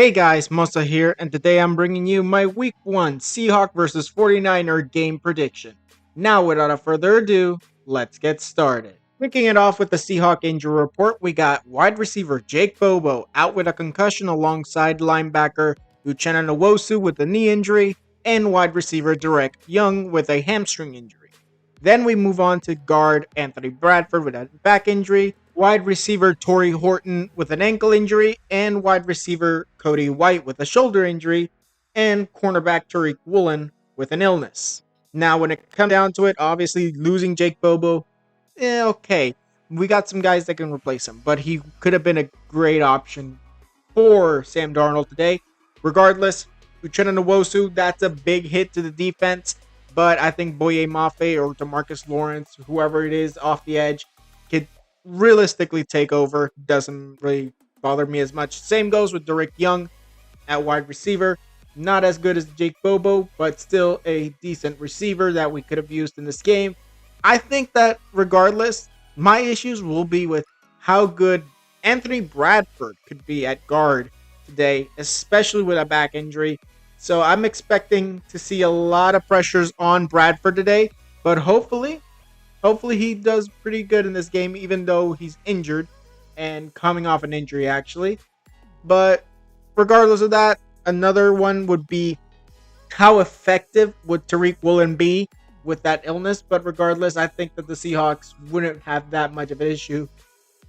Hey guys, Musa here, and today I'm bringing you my Week 1 Seahawks vs 49er game prediction. Now, without further ado, let's get started. Kicking it off with the Seahawks injury report, we got wide receiver Jake Bobo out with a concussion alongside linebacker Uchenna Nwosu with a knee injury, and wide receiver Derek Young with a hamstring injury. Then we move on to guard Anthony Bradford with a back injury, wide receiver Torrey Horton with an ankle injury, and wide receiver Cody White with a shoulder injury, and cornerback Tariq Woolen with an illness. Now, when it comes down to it, obviously losing Jake Bobo, okay. We got some guys that can replace him, but he could have been a great option for Sam Darnold today. Regardless, Uchenna Nwosu, that's a big hit to the defense, but I think Boye Mafe or DeMarcus Lawrence, whoever it is off the edge, could realistically take over. Doesn't really bother me as much. Same goes with Derek Young at wide receiver. Not as good as Jake Bobo, but still a decent receiver that we could have used in this game. I think that regardless, my issues will be with how good Anthony Bradford could be at guard today, especially with a back injury. So I'm expecting to see a lot of pressures on Bradford today, but hopefully he does pretty good in this game, even though he's injured and coming off an injury actually. But regardless of that, another one would be how effective would Tariq Woolen be with that illness? But regardless, I think that the Seahawks wouldn't have that much of an issue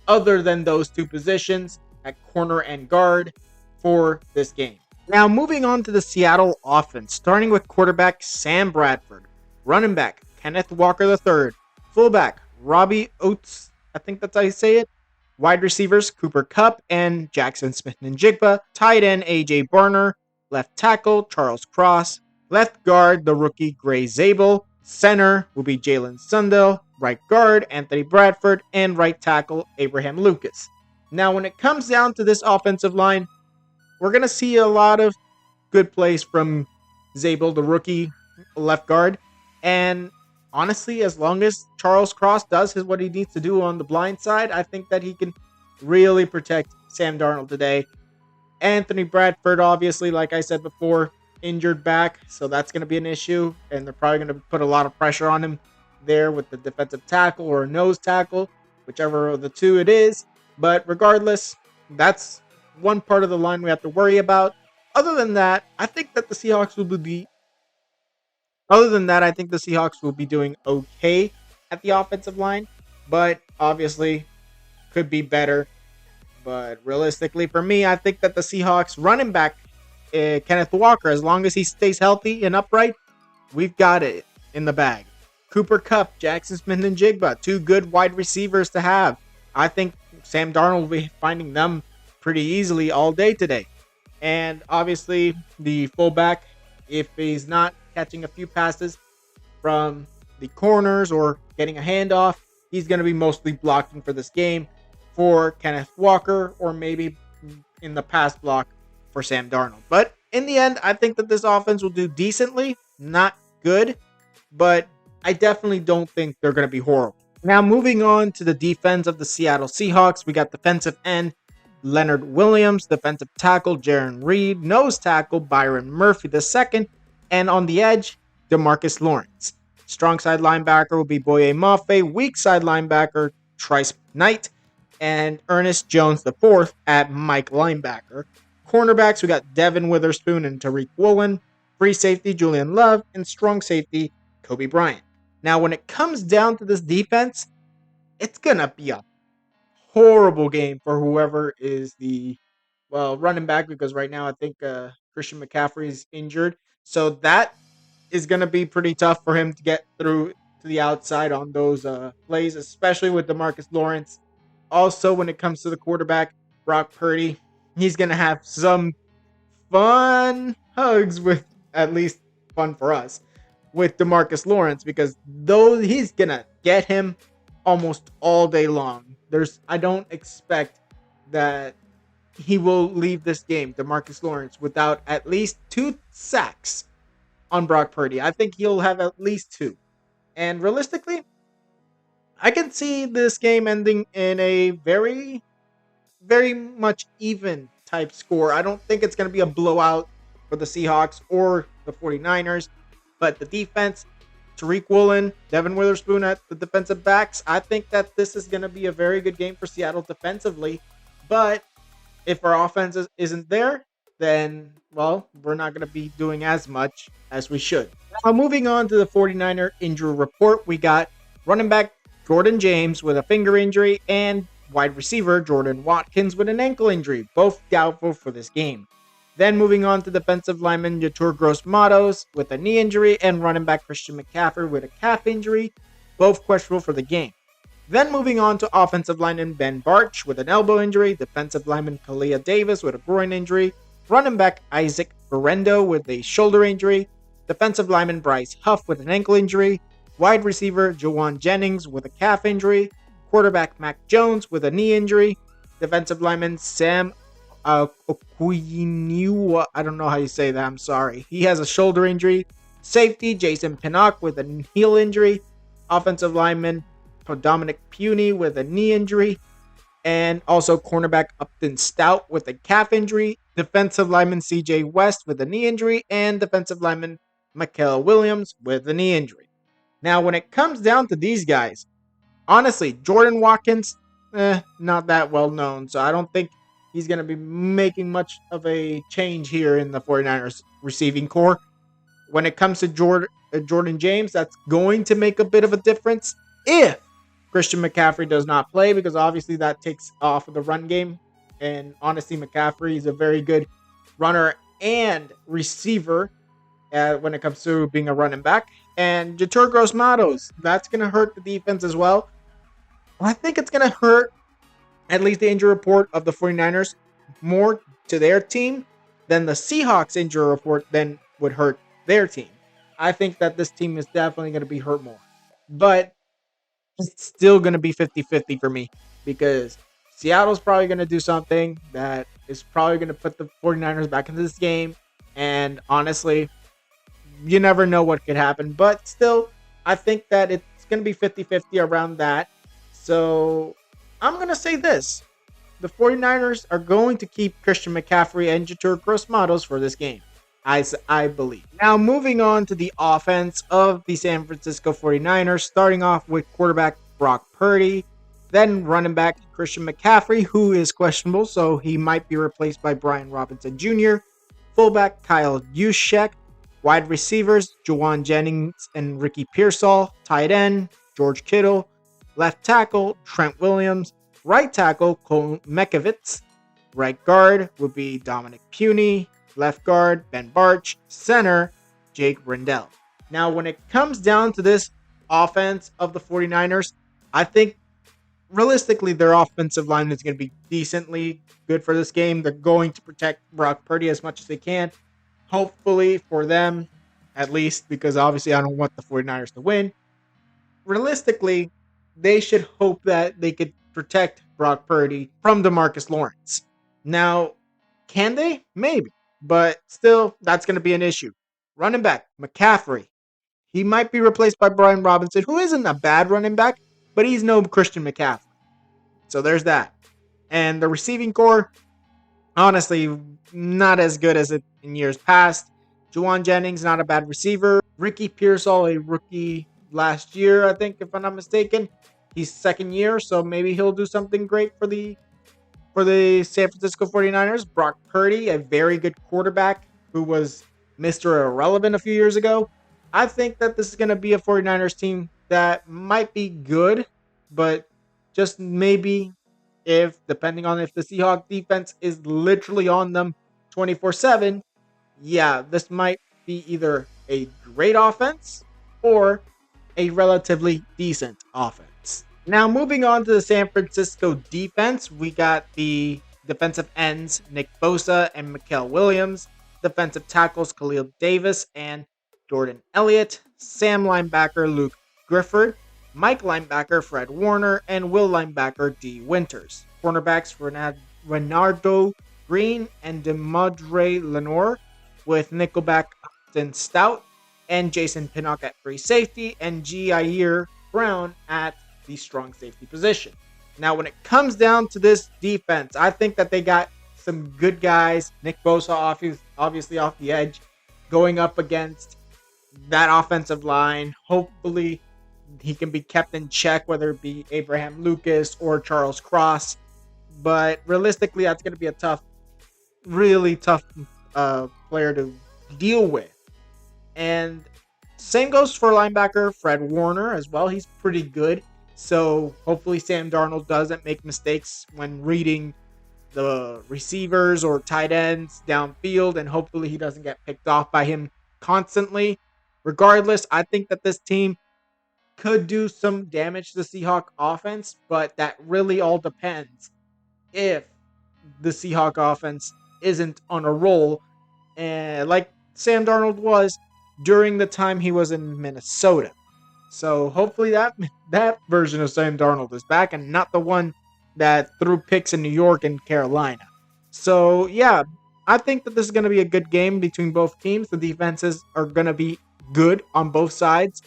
other than those two positions at corner and guard for this game. Now, moving on to the Seattle offense, starting with quarterback Sam Bradford, running back Kenneth Walker III, fullback Robbie Oates, I think that's how you say it, wide receivers Cooper Kupp and Jackson Smith-Njigba, tight end AJ Barner, left tackle Charles Cross, left guard the rookie Gray Zabel, center will be Jalen Sundell, right guard Anthony Bradford, and right tackle Abraham Lucas. Now, when it comes down to this offensive line, we're going to see a lot of good plays from Zabel, the rookie left guard. And honestly, as long as Charles Cross does what he needs to do on the blind side, I think that he can really protect Sam Darnold today. Anthony Bradford, obviously, like I said before, injured back, so that's going to be an issue. And they're probably going to put a lot of pressure on him there with the defensive tackle or nose tackle, whichever of the two it is. But regardless, that's one part of the line we have to worry about. Other than that, I think that the Seahawks will be doing okay at the offensive line, but obviously could be better. But realistically, for me, I think that the Seahawks running back Kenneth Walker, as long as he stays healthy and upright, we've got it in the bag. Cooper Kupp, Jackson Smith-Njigba, two good wide receivers to have. I think Sam Darnold will be finding them pretty easily all day today. And obviously, the fullback, if he's not catching a few passes from the corners or getting a handoff, he's going to be mostly blocking for this game for Kenneth Walker, or maybe in the pass block for Sam Darnold. But in the end, I think that this offense will do decently, not good, but I definitely don't think they're going to be horrible. Now, moving on to the defense of the Seattle Seahawks, we got defensive end Leonard Williams, defensive tackle Jaron Reed, nose tackle Byron Murphy II, and on the edge, DeMarcus Lawrence. Strong side linebacker will be Boye Mafe, weak side linebacker Trice Knight, and Ernest Jones IV at Mike linebacker. Cornerbacks, we got Devin Witherspoon and Tariq Woolen, free safety Julian Love, and strong safety Kobe Bryant. Now, when it comes down to this defense, it's going to be a horrible game for whoever is the running back, because right now I think Christian McCaffrey is injured. So that is going to be pretty tough for him to get through to the outside on those plays, especially with DeMarcus Lawrence. Also, when it comes to the quarterback, Brock Purdy, he's going to have some fun hugs with, at least fun for us, with DeMarcus Lawrence, because though he's going to get him almost all day long. I don't expect that he will leave this game, DeMarcus Lawrence, without at least 2 sacks on Brock Purdy. I think he'll have at least 2. And realistically, I can see this game ending in a very, very much even type score. I don't think it's going to be a blowout for the Seahawks or the 49ers, but the defense, Tariq Woolen, Devin Witherspoon at the defensive backs, I think that this is going to be a very good game for Seattle defensively. But if our offense isn't there, then, well, we're not going to be doing as much as we should. Now, moving on to the 49er injury report, we got running back Jordan James with a finger injury and wide receiver Jordan Watkins with an ankle injury, both doubtful for this game. Then moving on to defensive lineman Yetur Gross-Matos with a knee injury and running back Christian McCaffrey with a calf injury, both questionable for the game. Then moving on to offensive lineman Ben Barch with an elbow injury, defensive lineman Kalia Davis with a groin injury, running back Isaac Berendo with a shoulder injury, defensive lineman Bryce Huff with an ankle injury, wide receiver Jawan Jennings with a calf injury, quarterback Mac Jones with a knee injury, defensive lineman Sam Okuiniwa, I don't know how you say that, I'm sorry. He has a shoulder injury, safety Jason Pinnock with a heel injury, offensive lineman Dominic Puny with a knee injury, and also cornerback Upton Stout with a calf injury, defensive lineman CJ West with a knee injury, and defensive lineman Mikael Williams with a knee injury. Now, when it comes down to these guys, honestly, Jordan Watkins, not that well known, so I don't think he's going to be making much of a change here in the 49ers receiving core. When it comes to Jordan James, that's going to make a bit of a difference if Christian McCaffrey does not play, because obviously that takes off of the run game. And honestly, McCaffrey is a very good runner and receiver when it comes to being a running back. And Yetur Gross-Matos, that's going to hurt the defense as well. I think it's going to hurt at least the injury report of the 49ers more to their team than the Seahawks injury report then would hurt their team. I think that this team is definitely going to be hurt more. But it's still going to be 50-50 for me, because Seattle's probably going to do something that is probably going to put the 49ers back into this game. And honestly, you never know what could happen. But still, I think that it's going to be 50-50 around that. So I'm going to say this. The 49ers are going to keep Christian McCaffrey and Yetur Gross-Matos for this game, as I believe. Now, moving on to the offense of the San Francisco 49ers, starting off with quarterback Brock Purdy, then running back Christian McCaffrey, who is questionable, so he might be replaced by Brian Robinson Jr., fullback Kyle Juszczyk, wide receivers Jawan Jennings and Ricky Pearsall, tight end George Kittle, left tackle Trent Williams, right tackle Cole Mekovitz, right guard would be Dominic Puny, left guard Ben Barch, center Jake Rendell. Now, when it comes down to this offense of the 49ers, I think realistically their offensive line is going to be decently good for this game. They're going to protect Brock Purdy as much as they can. Hopefully for them, at least, because obviously I don't want the 49ers to win. Realistically, they should hope that they could protect Brock Purdy from DeMarcus Lawrence. Now, can they? Maybe. But still, that's going to be an issue. Running back, McCaffrey. He might be replaced by Brian Robinson, who isn't a bad running back, but he's no Christian McCaffrey. So there's that. And the receiving core, honestly, not as good as it in years past. Jawan Jennings, not a bad receiver. Ricky Pearsall, a rookie last year, I think, if I'm not mistaken. He's second year, so maybe he'll do something great for the San Francisco 49ers. Brock Purdy, a very good quarterback who was Mr. Irrelevant a few years ago. I think that this is going to be a 49ers team that might be good, but just maybe depending on if the Seahawks defense is literally on them 24/7, yeah, this might be either a great offense or a relatively decent offense. Now, moving on to the San Francisco defense, we got the defensive ends, Nick Bosa and Mikael Williams, defensive tackles, Khalil Davis and Jordan Elliott, Sam linebacker, Luke Grifford, Mike linebacker, Fred Warner, and Will linebacker, D. Winters. Cornerbacks, Renardo Green and Demadre Lenore, with nickelback Upton Stout and Jason Pinnock at free safety, and Jair Brown at the strong safety position. Now, when it comes down to this defense, I think that they got some good guys. Nick Bosa obviously off the edge, going up against that offensive line. Hopefully, he can be kept in check, whether it be Abraham Lucas or Charles Cross. But realistically, that's going to be a really tough player to deal with. And same goes for linebacker Fred Warner as well. He's pretty good. So hopefully Sam Darnold doesn't make mistakes when reading the receivers or tight ends downfield, and hopefully he doesn't get picked off by him constantly. Regardless, I think that this team could do some damage to the Seahawk offense, but that really all depends if the Seahawk offense isn't on a roll, and like Sam Darnold was during the time he was in Minnesota. So hopefully that version of Sam Darnold is back and not the one that threw picks in New York and Carolina. So yeah, I think that this is going to be a good game between both teams. The defenses are going to be good on both sides.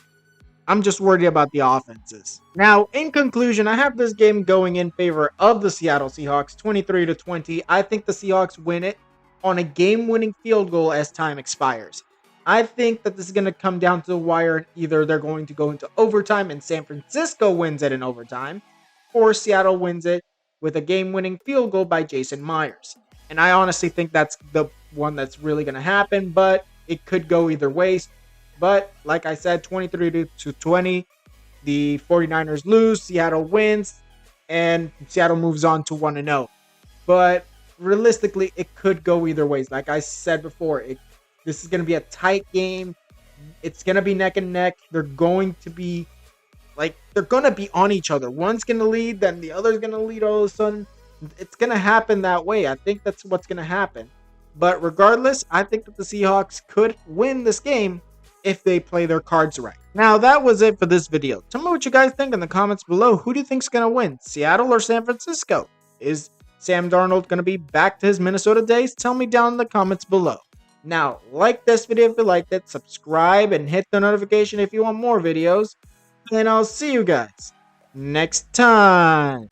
I'm just worried about the offenses. Now, in conclusion, I have this game going in favor of the Seattle Seahawks, 23-20. I think the Seahawks win it on a game-winning field goal as time expires. I think that this is going to come down to the wire. Either they're going to go into overtime and San Francisco wins it in overtime, or Seattle wins it with a game-winning field goal by Jason Myers. And I honestly think that's the one that's really going to happen, but it could go either way. But like I said, 23-20, the 49ers lose, Seattle wins, and Seattle moves on to 1-0. But realistically, it could go either ways. Like I said before, this is going to be a tight game. It's going to be neck and neck. They're going to be on each other. One's going to lead, then the other's going to lead all of a sudden. It's going to happen that way. I think that's what's going to happen. But regardless, I think that the Seahawks could win this game if they play their cards right. Now, that was it for this video. Tell me what you guys think in the comments below. Who do you think's going to win, Seattle or San Francisco? Is Sam Darnold going to be back to his Minnesota days? Tell me down in the comments below. Now, like this video if you liked it, subscribe, and hit the notification if you want more videos. And I'll see you guys next time.